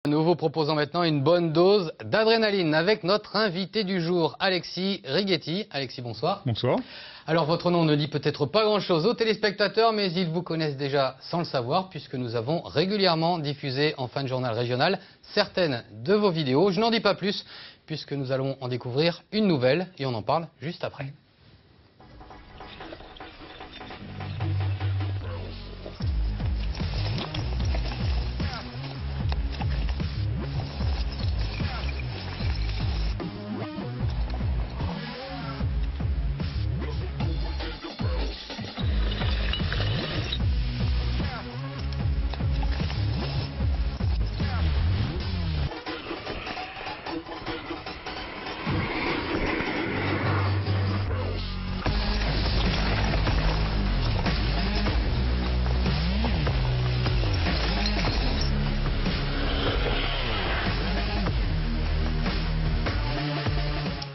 Nous vous proposons maintenant une bonne dose d'adrénaline avec notre invité du jour, Alexis Righetti. Alexis, bonsoir. Bonsoir. Alors, votre nom ne dit peut-être pas grand-chose aux téléspectateurs, mais ils vous connaissent déjà sans le savoir, puisque nous avons régulièrement diffusé en fin de journal régional certaines de vos vidéos. Je n'en dis pas plus, puisque nous allons en découvrir une nouvelle, et on en parle juste après.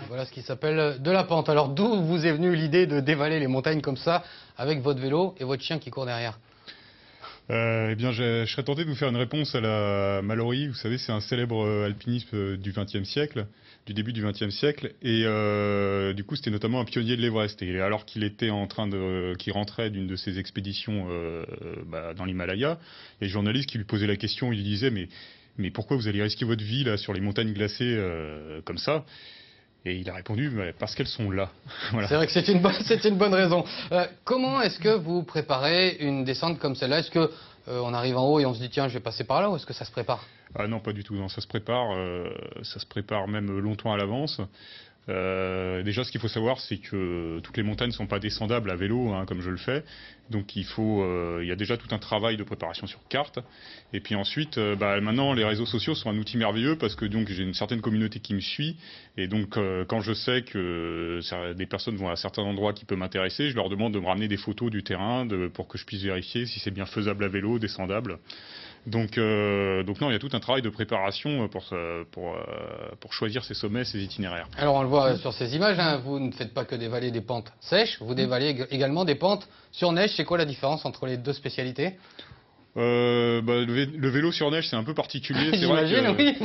Voilà ce qui s'appelle de la pente. Alors d'où vous est venue l'idée de dévaler les montagnes comme ça avec votre vélo et votre chien qui court derrière? Eh bien, je serais tenté de vous faire une réponse à la Mallory. Vous savez, c'est un célèbre alpiniste du XXe siècle, du début du XXe siècle. Et du coup, c'était notamment un pionnier de l'Everest. Et alors qu'il était qu'il rentrait d'une de ses expéditions dans l'Himalaya, il y a des journalistes qui lui posaient la question. Il lui disait, mais pourquoi vous allez risquer votre vie là sur les montagnes glacées comme ça? Et il a répondu, parce qu'elles sont là. Voilà. C'est vrai que c'est une bonne raison. Comment est-ce que vous préparez une descente comme celle-là? Est-ce que on arrive en haut et on se dit tiens je vais passer par là, ou est-ce que ça se prépare? Ah non, pas du tout. Non, ça se prépare même longtemps à l'avance. Déjà, ce qu'il faut savoir, c'est que toutes les montagnes ne sont pas descendables à vélo, hein, comme je le fais. Donc, il y a déjà tout un travail de préparation sur carte. Et puis ensuite, maintenant, les réseaux sociaux sont un outil merveilleux parce que donc j'ai une certaine communauté qui me suit. Et donc, quand je sais que des personnes vont à certains endroits qui peuvent m'intéresser, je leur demande de me ramener des photos du terrain pour que je puisse vérifier si c'est bien faisable à vélo, descendable. Donc non, il y a tout un travail de préparation pour choisir ces sommets, ces itinéraires. Alors on le voit sur ces images, hein, vous ne faites pas que dévaler des pentes sèches, vous dévalez également des pentes sur neige. C'est quoi la différence entre les deux spécialités? Le vélo sur neige, c'est un peu particulier. J'imagine, oui.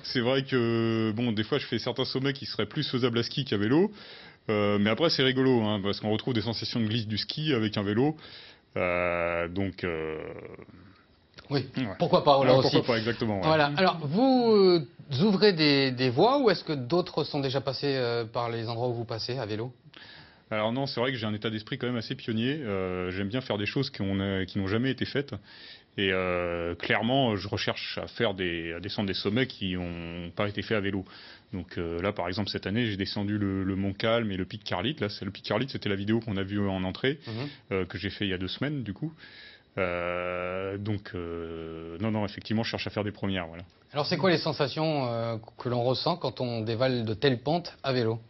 C'est vrai que bon, des fois, je fais certains sommets qui seraient plus faisables à ski qu'à vélo. Mais après, c'est rigolo, hein, parce qu'on retrouve des sensations de glisse du ski avec un vélo. Oui, ouais. Pourquoi pas, là aussi. Pourquoi pas, exactement. Ouais. Voilà. Alors, vous ouvrez des voies, ou est-ce que d'autres sont déjà passés par les endroits où vous passez à vélo? Alors non, c'est vrai que j'ai un état d'esprit quand même assez pionnier. J'aime bien faire des choses qui n'ont jamais été faites. Et clairement, je recherche à descendre des sommets qui n'ont pas été faits à vélo. Donc là, par exemple, cette année, j'ai descendu le Mont Calme et le Pic Carlite. Là, le Pic Carlite, c'était la vidéo qu'on a vue en entrée, que j'ai fait il y a 2 semaines, du coup. Non, effectivement, je cherche à faire des premières. Voilà. Alors, c'est quoi les sensations que l'on ressent quand on dévale de telles pentes à vélo?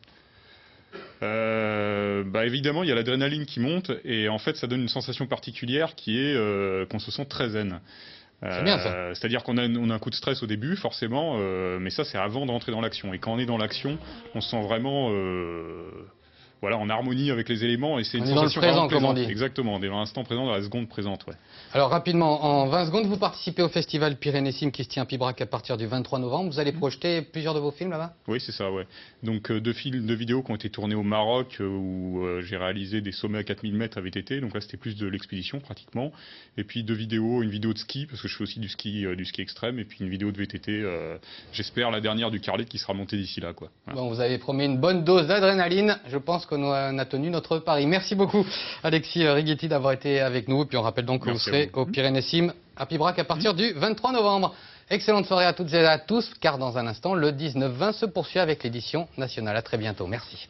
Évidemment, il y a l'adrénaline qui monte, et en fait, ça donne une sensation particulière qui est qu'on se sent très zen. C'est bien ça. C'est-à-dire qu'on a un coup de stress au début, forcément, mais ça, c'est avant de rentrer dans l'action. Et quand on est dans l'action, on se sent vraiment en harmonie avec les éléments, et c'est une sensation dans le présent, présente. comme on dit. Exactement, on est dans l'instant présent, dans la seconde présente. Ouais. Alors rapidement, en 20 secondes, vous participez au festival Pyrénéesime qui se tient à Pibrac à partir du 23 novembre. Vous allez projeter plusieurs de vos films là-bas? Oui, c'est ça, ouais. Donc deux vidéos qui ont été tournées au Maroc, où j'ai réalisé des sommets à 4000 mètres à VTT. Donc là, c'était plus de l'expédition pratiquement. Et puis 2 vidéos, une vidéo de ski, parce que je fais aussi du ski extrême, et puis une vidéo de VTT, j'espère la dernière du Carlite qui sera montée d'ici là, quoi. Voilà. Bon, vous avez promis une bonne dose d'adrénaline. Je pense qu'on a tenu notre pari. Merci beaucoup, Alexis Righetti, d'avoir été avec nous. Et puis on rappelle donc que vous serez au Pyrénéesime à Pibrac à partir du 23 novembre. Excellente soirée à toutes et à tous, car dans un instant, le 19-20 se poursuit avec l'édition nationale. À très bientôt. Merci.